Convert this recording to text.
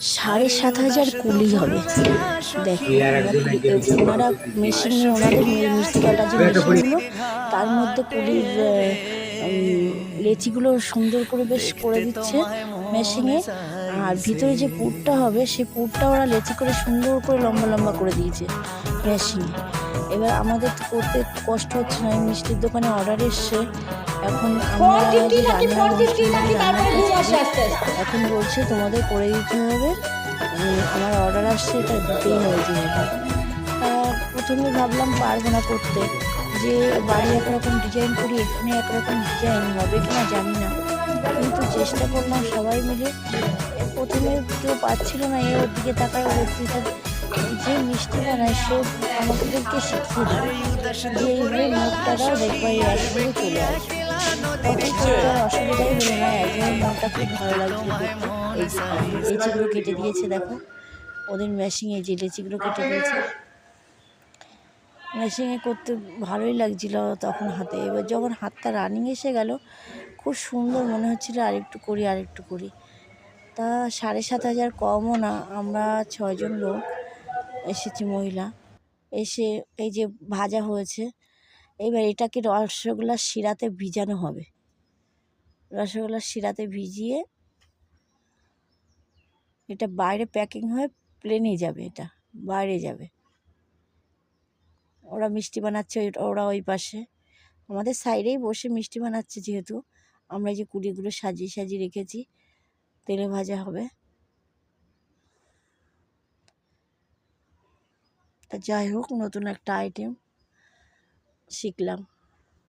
7,500 কুলি হবে। দেখো ওনারা মেশিন, ওনাদের মিষ্টি কাটার যে মেশিনগুলো, তার মধ্যে কুলির লেচিগুলো সুন্দর করে বেশ করে দিচ্ছে মেশিনে। আর ভিতরে যে পুরটা হবে, সেই পুরটা ওরা লেচি করে সুন্দর করে লম্বা লম্বা করে দিয়েছে মেশিনে। এবার আমাদের তো করতে একটু কষ্ট হচ্ছে না, এই মিষ্টির দোকানে অর্ডার এসছে। এখন আমরা যে এখন বলছে তোমাদের করে দিতে হবে, আমার অর্ডার আসছে, এটা দিতেই হবে যেহেতু। প্রথমে ভাবলাম পারবো না করতে, যে বাড়ি একরকম ডিজাইন করি, এখানে একরকম ডিজাইন হবে কিনা জানি না, কিন্তু চেষ্টা করলাম সবাই মিলে। প্রথমে কেউ পাচ্ছিল না, ওর দিকে তাকায়, ওর দিকে যে মিষ্টি বানায় সে আমাদেরকে শিখিয়ে দেবে যে এইভাবে মুখটা দাও, দেখবা এই একবারে চলে আসবে। তখন করতে আর অসুবিধাই হলো না, একবারে মনটা খুব ভালো লাগছিল দেখতে। এই যে লেচিগুলো কেটে দিয়েছে, দেখো ওদের মেশিনে যে লেচিগুলো কেটে দিয়েছে, মেশিনে করতে ভালোই লাগছিল তখন হাতে। এবার যখন হাতটা রানিং এসে গেল, খুব সুন্দর মনে হচ্ছিল আরেকটু করি আরেকটু করি। তা 7,500 কমও না, আমরা 6 জন লোক এসেছি, মহিলা এসে। এই যে ভাজা হয়েছে, এবার এটাকে রসগোল্লার শিরাতে ভিজানো হবে। রসগোল্লার শিরাতে ভিজিয়ে এটা বাইরে প্যাকিং হয়ে প্লেনে যাবে, এটা বাইরে যাবে। ওরা মিষ্টি বানাচ্ছে, ওরা ওই পাশে আমাদের সাইডেই বসে মিষ্টি বানাচ্ছে। যেহেতু আমরা যে কুড়িগুলো সাজিয়ে সাজিয়ে রেখেছি, তেলে ভাজা হবে। তা যাই হোক, নতুন একটা আইটেম শিখলাম।